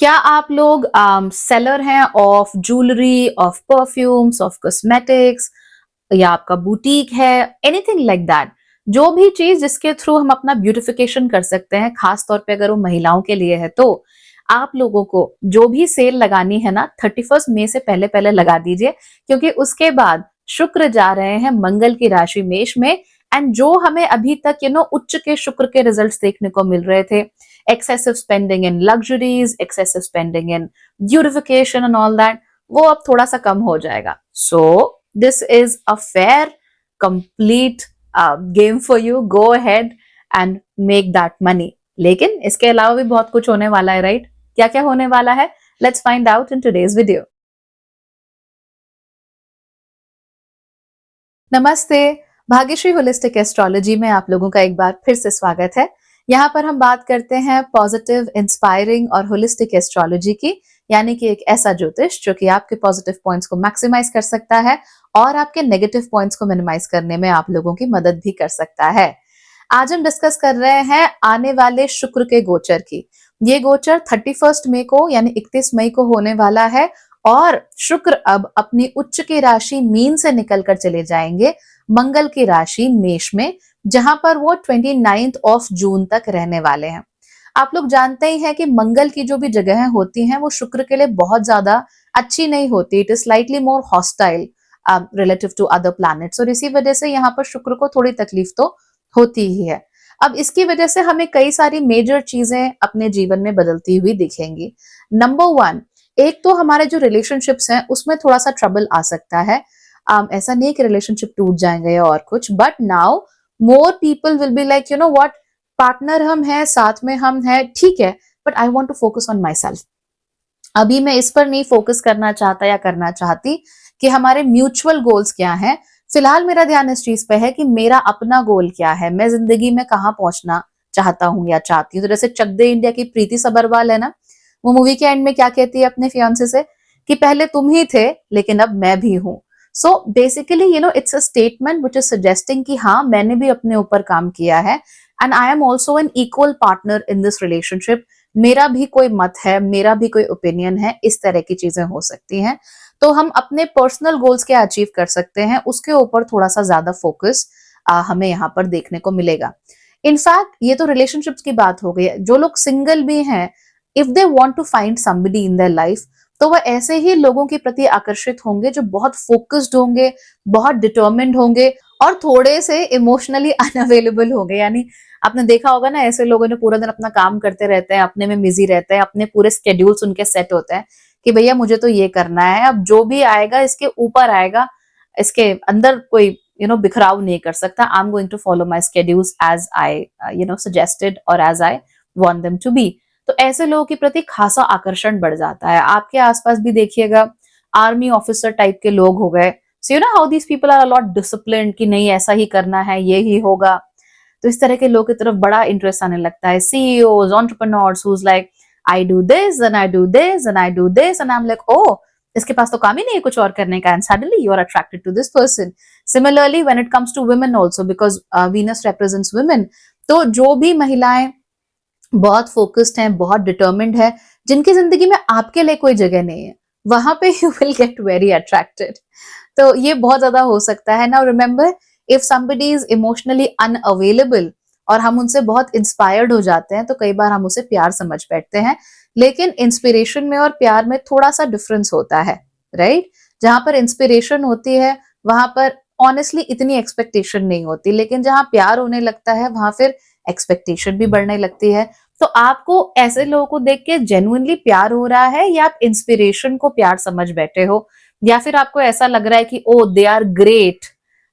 क्या आप लोग सेलर हैं of jewellery, of perfumes, of cosmetics या आपका बुटीक है, एनीथिंग लाइक दैट? जो भी चीज जिसके थ्रू हम अपना ब्यूटिफिकेशन कर सकते हैं, खास तौर पे अगर वो महिलाओं के लिए है, तो आप लोगों को जो भी सेल लगानी है ना, 31 मई से पहले पहले लगा दीजिए, क्योंकि उसके बाद शुक्र जा रहे हैं मंगल की राशि मेष में। एंड जो हमें अभी तक उच्च के शुक्र के रिजल्ट्स देखने को मिल रहे थे, excessive spending in luxuries, excessive spending in beautification and all that, वो अब थोड़ा सा कम हो जाएगा. So this is a fair, complete game for you. Go ahead and make that money. लेकिन इसके अलावा भी बहुत कुछ होने वाला है, राइट? क्या क्या होने वाला है? Let's find out in today's video. नमस्ते, भाग्यश्री होलिस्टिक एस्ट्रोलॉजी में आप लोगों का एक बार फिर से स्वागत है। यहाँ पर हम बात करते हैं पॉजिटिव, इंस्पायरिंग और होलिस्टिक एस्ट्रोलॉजी की, यानी कि एक ऐसा ज्योतिष जो कि आपके पॉजिटिव पॉइंट्स को मैक्सिमाइज कर सकता है और आपके नेगेटिव पॉइंट्स को मिनिमाइज करने में आप लोगों की मदद भी कर सकता है। आज हम डिस्कस कर रहे हैं आने वाले शुक्र के गोचर की। ये गोचर 31 मई को यानी 31 मई को होने वाला है और शुक्र अब अपनी उच्च की राशि मीन से निकलकर चले जाएंगे मंगल की राशि मेष में, जहां पर वो 29 ऑफ जून तक रहने वाले हैं। आप लोग जानते ही हैं कि मंगल की जो भी जगहें होती हैं वो शुक्र के लिए बहुत ज्यादा अच्छी नहीं होती। It is slightly more hostile relative to other planets, और इसी वजह से यहाँ पर शुक्र को थोड़ी तकलीफ तो होती ही है। अब इसकी वजह से हमें कई सारी मेजर चीजें अपने जीवन में बदलती हुई दिखेंगी। नंबर 1, एक तो हमारे जो रिलेशनशिप्स हैं उसमें थोड़ा सा ट्रबल आ सकता है। ऐसा नहीं कि रिलेशनशिप टूट जाएंगे या और कुछ, but now more people will be like you know what, partner हम हैं, साथ में हम हैं, ठीक है, but I want to focus on myself. अभी मैं इस पर नहीं फोकस करना चाहता या करना चाहती कि हमारे म्यूचुअल गोल्स क्या हैं। फिलहाल मेरा ध्यान इस चीज पे है कि मेरा अपना गोल क्या है, मैं जिंदगी में कहाँ पहुंचना चाहता हूँ या चाहती हूँ। तो जैसे चक दे इंडिया की प्रीति सबरवाल है ना, वो मूवी के एंड में क्या कहती है अपने फियांसे से कि पहले तुम ही थे लेकिन अब मैं भी हूं। So basically it's a statement which is suggesting कि हाँ, मैंने भी अपने ऊपर काम किया है and I am also an equal partner in this relationship. मेरा भी कोई मत है, मेरा भी कोई ओपिनियन है, इस तरह की चीजें हो सकती हैं। तो हम अपने पर्सनल गोल्स क्या अचीव कर सकते हैं उसके ऊपर थोड़ा सा ज्यादा फोकस हमें यहाँ पर देखने को मिलेगा। इनफैक्ट ये तो रिलेशनशिप्स की बात हो गई। जो लोग सिंगल भी हैं, if they want to find somebody in their life, तो वह ऐसे ही लोगों के प्रति आकर्षित होंगे जो बहुत फोकस्ड होंगे, बहुत डिटर्मिन्ड होंगे और थोड़े से इमोशनली अनअवेलेबल होंगे। यानी आपने देखा होगा ना, ऐसे लोगों ने पूरा दिन अपना काम करते रहते हैं, अपने में बिजी रहते हैं, अपने पूरे स्केड्यूल्स उनके सेट होते हैं कि भैया मुझे तो ये करना है, अब जो भी आएगा इसके ऊपर आएगा, इसके अंदर कोई बिखराव नहीं कर सकता। I am going to follow my schedules as I suggested और as I want them to be. तो ऐसे लोगों के प्रति खासा आकर्षण बढ़ जाता है। आपके आसपास भी देखिएगा, आर्मी ऑफिसर टाइप के लोग हो गए, so you know how these people are a lot disciplined कि नहीं ऐसा ही करना है, ये ही होगा। तो इस तरह के लोग की तरफ बड़ा इंटरेस्ट आने लगता है। CEOs, entrepreneurs who's like I do this and I do this and I do this and I am like oh, इसके पास तो काम ही नहीं है कुछ और करने का, and suddenly you are attracted to this person. Similarly when it comes to women also, because Venus represents women. तो जो भी महिलाएं बहुत फोकस्ड हैं, बहुत डिटर्मिन्ड है, जिनकी जिंदगी में आपके लिए कोई जगह नहीं है, वहां पे you will get very attracted. तो ये बहुत ज्यादा हो सकता है। Now remember, if somebody is emotionally unavailable और हम उनसे बहुत इंस्पायर्ड हो जाते हैं, तो कई बार हम उसे प्यार समझ बैठते हैं। लेकिन इंस्पिरेशन में और प्यार में थोड़ा सा डिफरेंस होता है, राइट? जहां पर इंस्पिरेशन होती है वहां पर ऑनेस्टली इतनी एक्सपेक्टेशन नहीं होती, लेकिन जहां प्यार होने लगता है वहां फिर एक्सपेक्टेशन भी बढ़ने लगती है। तो आपको ऐसे लोगों को देख के जेन्युइनली प्यार हो रहा है या आप इंस्पिरेशन को प्यार समझ बैठे हो, या फिर आपको ऐसा लग रहा है कि oh they are great,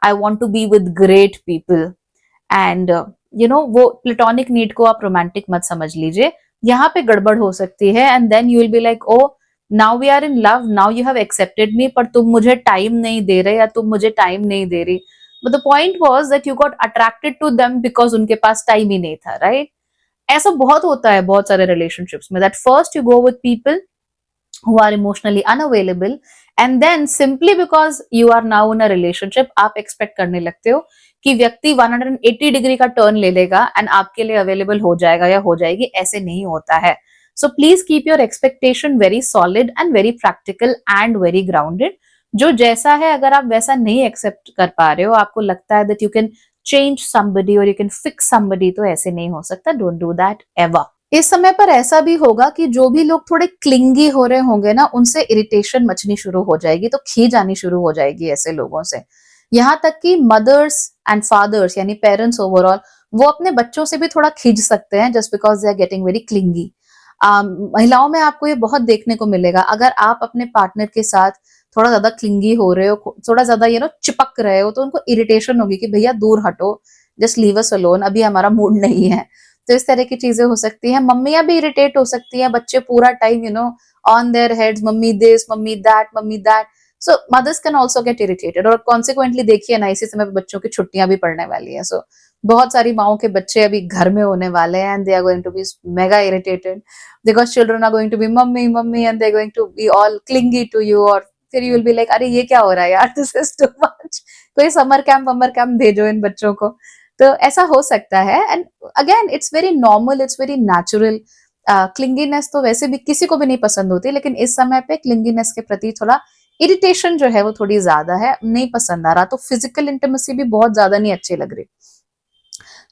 I want to be with great people, and वो प्लेटोनिक नीड को आप रोमांटिक मत समझ लीजिए। यहाँ पे गड़बड़ हो सकती है and then you will be like oh now we are in love, now you have accepted me, पर तुम मुझे टाइम नहीं दे रहे या तुम मुझे टाइम नहीं दे रही। But the point was that you got attracted to them because उनके पास टाइम ही नहीं था, राइट? ऐसा बहुत होता है बहुत सारे रिलेशनशिप्स में, that first you go with people who are emotionally unavailable and then simply because you are now in a relationship आप एक्सपेक्ट करने लगते हो कि व्यक्ति 180 डिग्री का टर्न ले लेगा एंड आपके लिए अवेलेबल हो जाएगा या हो जाएगी। ऐसे नहीं होता है। So please keep your expectation very solid and very practical and very grounded. जो जैसा है अगर आप वैसा नहीं एक्सेप्ट कर पा रहे हो, आपको लगता है that you can change somebody और यू कैन फिक्स समबडी, तो ऐसे नहीं हो सकता। Don't do that ever. इस समय पर ऐसा भी होगा कि जो भी लोग थोड़े क्लिंगी हो रहे होंगे ना, उनसे इरिटेशन मचनी शुरू हो जाएगी, तो खींच आनी शुरू हो जाएगी ऐसे लोगों से। यहाँ तक कि मदर्स एंड फादर्स यानी पेरेंट्स ओवरऑल, वो अपने बच्चों से भी थोड़ा खींच सकते हैं just because they are getting very clingy. महिलाओं में आपको ये बहुत देखने को मिलेगा। अगर आप अपने पार्टनर के साथ थोड़ा ज्यादा क्लिंगी हो रहे हो, थोड़ा ज्यादा चिपक रहे हो, तो उनको इरिटेशन होगी कि भैया दूर हटो, जस्ट लीव अस अलोन, अभी हमारा मूड नहीं है। तो इस तरह की चीजें हो सकती हैं। मम्मियां भी इरिटेट हो सकती हैं, बच्चे पूरा time on their heads, mummy this mummy that mummy that. So mothers can also get irritated, और कॉन्सिक्वेंटली देखिए ना, इसी समय बच्चों की छुट्टियां भी पड़ने वाली है। सो बहुत सारी माओ के बच्चे अभी घर में होने वाले हैं, and they are going to be mega irritated because children are going to be mummy mummy, and they are going to be all clingy to you. और फिर यू विल बी लाइक, अरे ये क्या हो रहा है यार, दिस इज टू मच, कोई समर कैंप भेजो इन बच्चों को। तो ऐसा हो सकता है। And again it's very normal, it's very natural. Clinginess तो वैसे भी किसी को भी नहीं पसंद होती, लेकिन इस समय पे क्लिंगीनेस के प्रति थोड़ा इरिटेशन जो है वो थोड़ी ज्यादा है, नहीं पसंद आ रहा। तो फिजिकल इंटिमेसी भी बहुत ज्यादा नहीं अच्छी लग रही।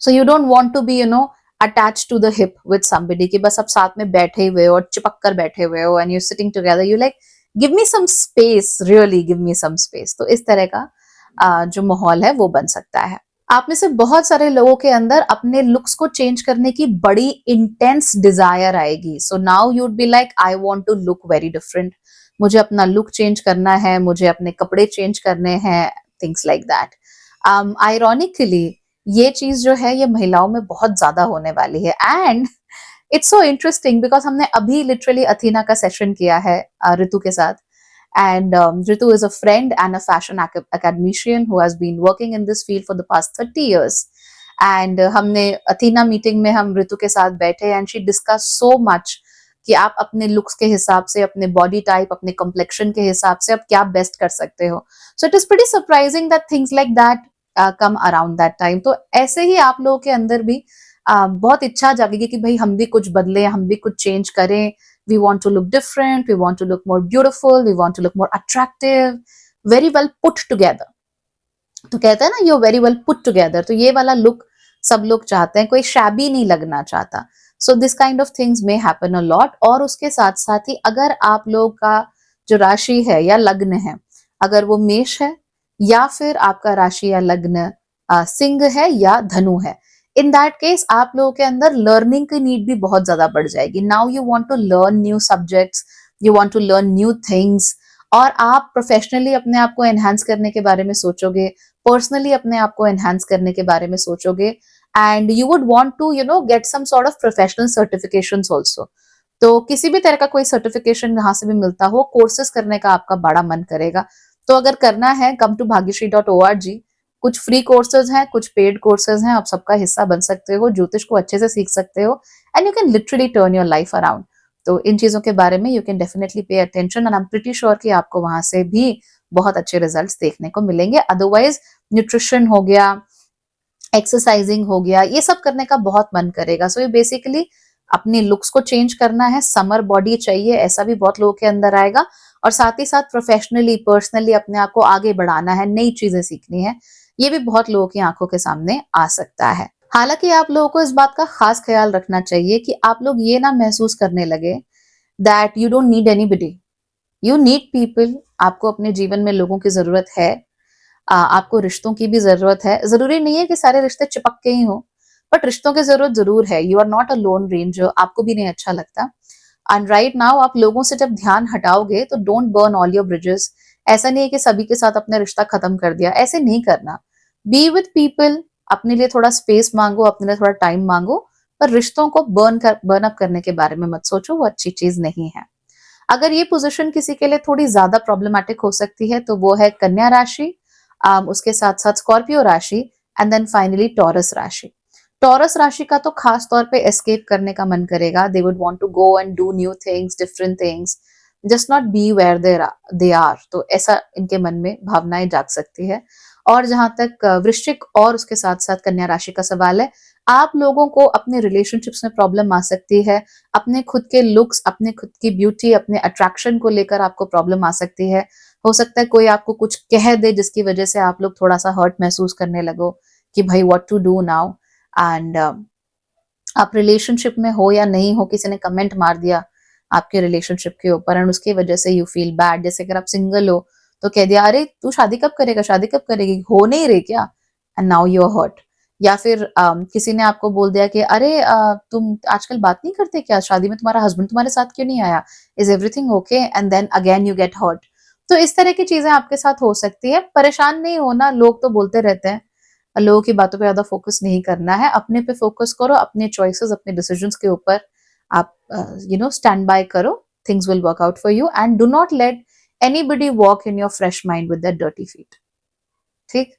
So you don't want to be attach to the hip with somebody, कि बस आप साथ में बैठे हुए हो और चिपक कर बैठे हुए हो, and you sitting together, you like give me some space, really give me some space. तो इस तरह का जो माहौल है वो बन सकता है। आप में से बहुत सारे लोगों के अंदर अपने लुक्स को चेंज करने की बड़ी इंटेंस डिजायर आएगी। So now you'd be like, I want to look very different, मुझे अपना लुक चेंज करना है, मुझे अपने कपड़े चेंज करने हैं, थिंग्स लाइक दैट। आयरॉनिकली ये चीज जो है ये महिलाओं में बहुत ज्यादा होने वाली है। And it's so interesting because हमने अभी लिटरली अथीना का सेशन किया है ऋतु के साथ। And Ritu is a friend and a fashion academician who has been working in this field for the past 30 years. And हमने अथीना मीटिंग में हम ऋतु के साथ बैठे, and she discussed so much कि आप अपने लुक्स के हिसाब से, अपने बॉडी टाइप, अपने कम्प्लेक्शन के हिसाब से आप क्या बेस्ट कर सकते हो। So it is pretty surprising that things like that come around that time. तो ऐसे ही आप लोगों के अंदर भी बहुत इच्छा जागेगी कि भाई हम भी कुछ बदले, हम भी कुछ चेंज करें। We want to look different, we want to look more beautiful, we want to look more attractive, very well put together. तो कहते हैं ना, you're very well put together, तो ये वाला लुक सब लोग चाहते हैं, कोई शैबी नहीं लगना चाहता। So this kind of things may happen a lot। और उसके साथ साथ ही अगर आप लोग का जो राशि है या लग्न है, अगर वो मेष है, या फिर आपका राशि या लग्न सिंह है या धनु है, इन दैट केस आप लोगों के अंदर लर्निंग की नीड भी बहुत ज्यादा बढ़ जाएगी। Now you want to learn new subjects, you want to learn new things, और आप प्रोफेशनली अपने आप को एनहांस करने के बारे में सोचोगे, पर्सनली अपने आप को एनहांस करने के बारे में सोचोगे, and you would want to get some sort of professional certifications also. तो किसी भी तरह का कोई सर्टिफिकेशन जहां से भी मिलता हो, कोर्सेज करने का आपका बड़ा मन करेगा। तो अगर करना है, कम टू bhagyashree.org, कुछ फ्री कोर्सेज हैं, कुछ पेड कोर्सेज हैं, आप सबका हिस्सा बन सकते हो, ज्योतिष को अच्छे से सीख सकते हो, and you can literally turn your life around. तो इन चीजों के बारे में you can definitely pay attention, and I am pretty sure कि आपको वहां से भी बहुत अच्छे रिजल्ट्स देखने को मिलेंगे। अदरवाइज न्यूट्रिशन हो गया, एक्सरसाइजिंग हो गया, ये सब करने का बहुत मन करेगा। सो ये बेसिकली अपने लुक्स को चेंज करना है, समर बॉडी चाहिए, ऐसा भी बहुत लोगों के अंदर आएगा, और साथ ही साथ प्रोफेशनली, पर्सनली अपने आप को आगे बढ़ाना है, नई चीजें सीखनी है, ये भी बहुत लोगों की आंखों के सामने आ सकता है। हालांकि आप लोगों को इस बात का खास ख्याल रखना चाहिए कि आप लोग ये ना महसूस करने लगे that you don't need anybody, you need people. आपको अपने जीवन में लोगों की जरूरत है, आपको रिश्तों की भी जरूरत है। जरूरी नहीं है कि सारे रिश्ते चिपक के ही हो, बट रिश्तों की जरूरत जरूर है। You are not a lone ranger, आपको भी नहीं अच्छा लगता। एंड राइट नाउ आप लोगों से जब ध्यान हटाओगे तो don't burn all your bridges. ऐसा नहीं है कि सभी के साथ अपना रिश्ता खत्म कर दिया, ऐसे नहीं करना। बी विद पीपल, अपने लिए थोड़ा स्पेस मांगो, अपने लिए थोड़ा टाइम मांगो, पर रिश्तों को बर्न अप करने के बारे में मत सोचो, वो अच्छी चीज नहीं है। अगर ये पोजीशन किसी के लिए थोड़ी ज्यादा प्रॉब्लमैटिक हो सकती है तो वो है कन्या राशि, उसके साथ साथ स्कॉर्पियो राशि, एंड देन फाइनली टॉरस राशि। टॉरस राशि का तो खास तौर पे एस्केप करने का मन करेगा। They would want to go and do new things, different things, just not be where they are. तो ऐसा इनके मन में भावनाएं जाग सकती है। और जहां तक वृश्चिक और उसके साथ साथ कन्या राशि का सवाल है, आप लोगों को अपने रिलेशनशिप्स में प्रॉब्लम आ सकती है, अपने खुद के लुक्स, अपने खुद की ब्यूटी, अपने अट्रैक्शन को लेकर आपको प्रॉब्लम आ सकती है। हो सकता है कोई आपको कुछ कह दे जिसकी वजह से आप लोग थोड़ा सा हर्ट महसूस करने लगो कि भाई what to do now. And आप रिलेशनशिप में हो या नहीं हो, किसी ने कमेंट मार दिया आपके रिलेशनशिप के ऊपर एंड उसकी वजह से यू फील बैड। जैसे अगर आप सिंगल हो तो कह दिया, अरे तू शादी कब करेगा, शादी कब करेगी, हो नहीं रही क्या, and now you are hurt. या फिर किसी ने आपको बोल दिया कि अरे तुम आजकल बात नहीं करते क्या, शादी में तुम्हारा हस्बैंड तुम्हारे साथ क्यों नहीं आया, is everything okay, and then again you get hurt. तो इस तरह की चीजें आपके साथ हो सकती है। परेशान नहीं होना, लोग तो बोलते रहते हैं, लोगों की बातों पे ज्यादा फोकस नहीं करना है, अपने पे फोकस करो, अपने चॉइसेस, अपने डिसीजंस के ऊपर आप स्टैंड बाय करो। Things will work out for you and do not let anybody walk in your fresh mind with that dirty feet. ठीक,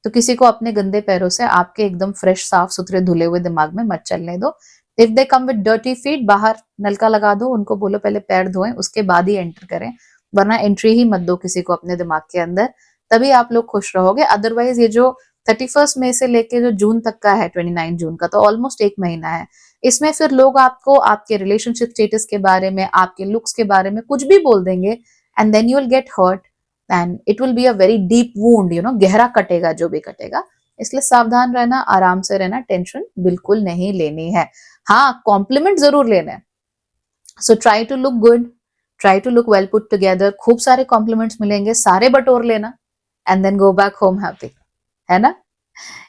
तो किसी को अपने गंदे पैरों से आपके एकदम फ्रेश साफ सुथरे धुले हुए दिमाग में मत चलने दो। If they come with dirty feet, बाहर नलका लगा दो, उनको बोलो पहले पैर धोएं उसके बाद ही एंटर करें, वरना एंट्री ही मत दो किसी को अपने दिमाग के अंदर। तभी आप लोग खुश रहोगे। अदरवाइज ये जो 31 मई से लेके जो जून तक का है, 29 जून का, तो ऑलमोस्ट एक महीना है। इसमें फिर लोग आपको आपके रिलेशनशिप स्टेटस के बारे में, आपके लुक्स के बारे में कुछ भी बोल देंगे and then you will get hurt and it will be a very deep wound, गहरा कटेगा जो भी कटेगा। इसलिए सावधान रहना, आराम से रहना, टेंशन बिल्कुल नहीं लेनी है। हाँ, कॉम्प्लीमेंट जरूर लेना है। So try to look good, try to look well put together. खूब सारे कॉम्प्लीमेंट्स मिलेंगे, सारे बटोर लेना and then go back home happy, है ना।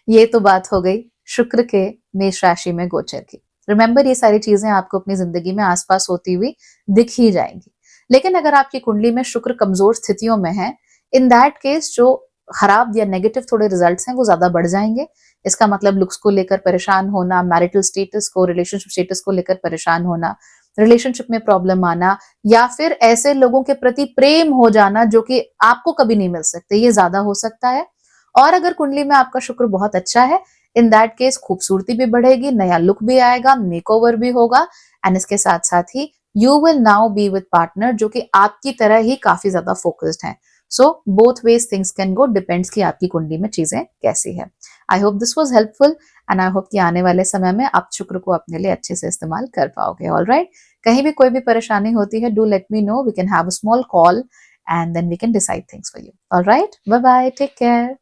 ये तो बात हो गई शुक्र के मेष राशि में गोचर की। रिमेंबर, ये सारी चीजें आपको अपनी जिंदगी में आसपास होती हुई दिख ही जाएंगी। लेकिन अगर आपकी कुंडली में शुक्र कमजोर स्थितियों में है, इन दैट केस जो खराब या नेगेटिव थोड़े रिजल्ट्स हैं वो ज्यादा बढ़ जाएंगे। इसका मतलब लुक्स को लेकर परेशान होना, मैरिटल स्टेटस को, रिलेशनशिप स्टेटस को लेकर परेशान होना, रिलेशनशिप में प्रॉब्लम आना, या फिर ऐसे लोगों के प्रति प्रेम हो जाना जो कि आपको कभी नहीं मिल सकते, ये ज्यादा हो सकता है। और अगर कुंडली में आपका शुक्र बहुत अच्छा है, इन दैट केस खूबसूरती भी बढ़ेगी, नया लुक भी आएगा, मेकओवर भी होगा, एंड इसके साथ साथ ही you will now be with partner जो कि आपकी तरह ही काफी ज्यादा फोकस्ड है। So both ways things can go, depends कि आपकी कुंडली में चीजें कैसी है। I hope this was helpful and I hope कि आने वाले समय में आप शुक्र को अपने लिए अच्छे से इस्तेमाल कर पाओगे। ऑलराइट, कहीं भी कोई भी परेशानी होती है, do let me know, we can have a small call and then we can decide things for you. Alright, bye bye, take care.